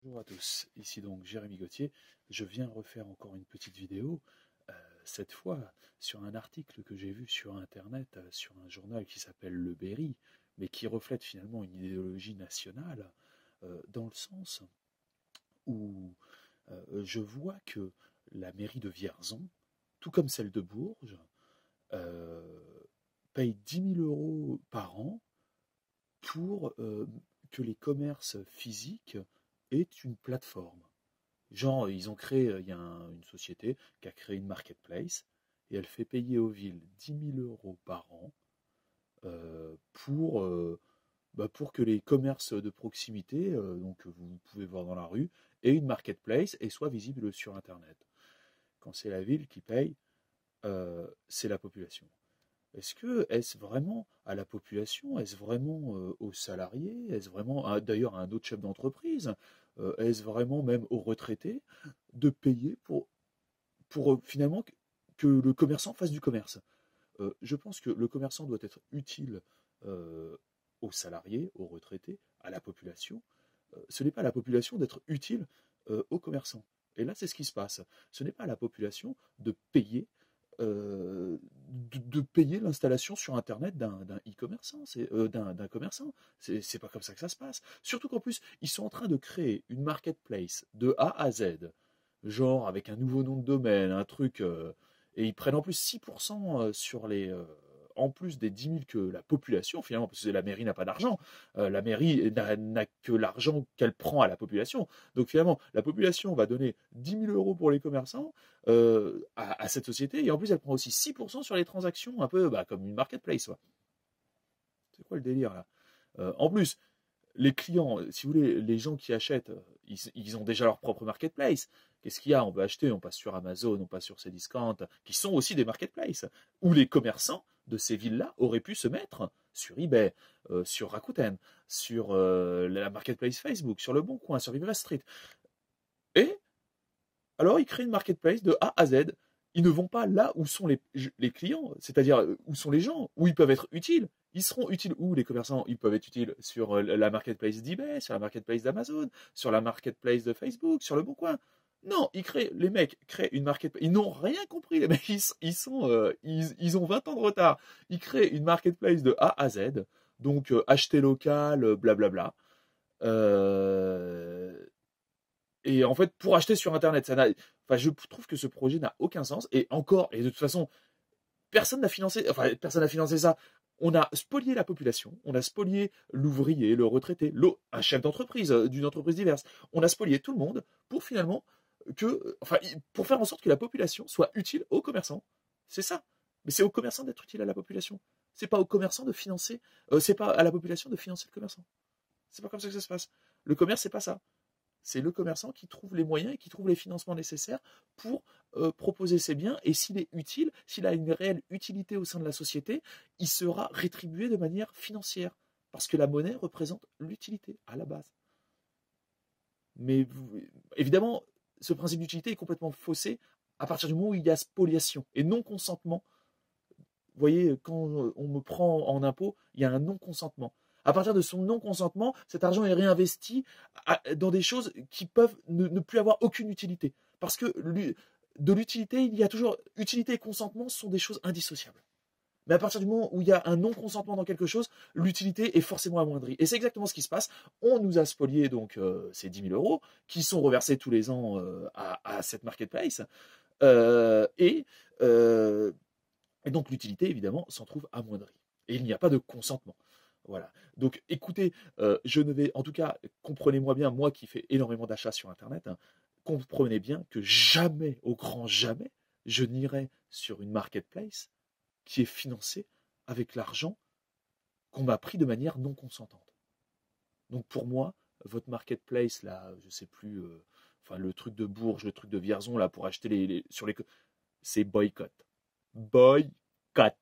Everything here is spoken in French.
Bonjour à tous, ici donc Jérémy Gauthier. Je viens refaire encore une petite vidéo, cette fois sur un article que j'ai vu sur internet, sur un journal qui s'appelle Le Berry, mais qui reflète finalement une idéologie nationale, dans le sens où je vois que la mairie de Vierzon, tout comme celle de Bourges, euh, paye 10 000 € par an pour que les commerces physiques aient une plateforme. Genre, ils ont créé, il y a une société qui a créé une marketplace et elle fait payer aux villes 10 000 € par an pour que les commerces de proximité, donc que vous pouvez voir dans la rue, aient une marketplace et soient visibles sur Internet. Quand c'est la ville qui paye, c'est la population. Est-ce vraiment à la population? Est-ce vraiment aux salariés? Est-ce vraiment, d'ailleurs, à un autre chef d'entreprise? Est-ce vraiment même aux retraités de payer pour finalement que le commerçant fasse du commerce? Je pense que le commerçant doit être utile euh, aux salariés, aux retraités, à la population. Ce n'est pas à la population d'être utile aux commerçants. Et là, c'est ce qui se passe. Ce n'est pas à la population de payer de payer l'installation sur Internet d'un e-commerçant, d'un commerçant. C'est pas comme ça que ça se passe. Surtout qu'en plus, ils sont en train de créer une marketplace de A à Z, genre avec un nouveau nom de domaine, un truc, et ils prennent en plus 6% sur en plus des 10 000 que la population, finalement, parce que la mairie n'a pas d'argent, la mairie n'a que l'argent qu'elle prend à la population. Donc finalement, la population va donner 10 000 € pour les commerçants, à cette société, et en plus elle prend aussi 6% sur les transactions, un peu comme une marketplace. C'est quoi le délire là? En plus, les clients, si vous voulez, les gens qui achètent, ils ont déjà leur propre marketplace. Qu'est-ce qu'il y a? On veut acheter, on passe sur Amazon, on passe sur Cdiscount, qui sont aussi des marketplaces, où les commerçants de ces villes-là auraient pu se mettre sur eBay, sur Rakuten, sur la marketplace Facebook, sur Le Bon Coin, sur Viva Street. Et alors, ils créent une marketplace de A à Z. Ils ne vont pas là où sont les clients, c'est-à-dire où sont les gens, où ils peuvent être utiles. Ils seront utiles où, les commerçants? Ils peuvent être utiles sur la marketplace d'eBay, sur la marketplace d'Amazon, sur la marketplace de Facebook, sur Le Bon Coin. Non, les mecs créent une marketplace. Ils n'ont rien compris, les mecs. Ils ont 20 ans de retard. Ils créent une marketplace de A à Z, donc acheter local, blablabla. Euh, et en fait, pour acheter sur Internet, je trouve que ce projet n'a aucun sens. Et de toute façon, personne n'a financé ça. On a spolié la population, on a spolié l'ouvrier, le retraité, un chef d'entreprise, d'une entreprise diverse. On a spolié tout le monde pour finalement pour faire en sorte que la population soit utile aux commerçants. C'est ça. Mais c'est aux commerçants d'être utile à la population. C'est pas aux commerçants de financer, c'est pas à la population de financer le commerçant. C'est pas comme ça que ça se passe. Le commerce, c'est pas ça. C'est le commerçant qui trouve les moyens et qui trouve les financements nécessaires pour proposer ses biens. Et s'il est utile, s'il a une réelle utilité au sein de la société, il sera rétribué de manière financière. Parce que la monnaie représente l'utilité à la base. Mais évidemment, ce principe d'utilité est complètement faussé à partir du moment où il y a spoliation et non consentement. Vous voyez, quand on me prend en impôt, il y a un non-consentement. À partir de son non-consentement, cet argent est réinvesti dans des choses qui peuvent ne plus avoir aucune utilité. Parce que de l'utilité, il y a toujours... Utilité et consentement sont des choses indissociables. Mais à partir du moment où il y a un non-consentement dans quelque chose, l'utilité est forcément amoindrie. Et c'est exactement ce qui se passe. On nous a spolié donc ces 10 000 € qui sont reversés tous les ans à cette marketplace. Euh, et, euh, et donc l'utilité, évidemment, s'en trouve amoindrie. Et il n'y a pas de consentement. Voilà. Donc écoutez, je ne vais, en tout cas, comprenez-moi bien, moi qui fais énormément d'achats sur Internet, hein, comprenez bien que jamais, au grand jamais, je n'irai sur une marketplace qui est financée avec l'argent qu'on m'a pris de manière non consentante. Donc pour moi, votre marketplace, là, je sais plus, le truc de Bourges, le truc de Vierzon, là, pour acheter sur les... C'est boycott. Boycott.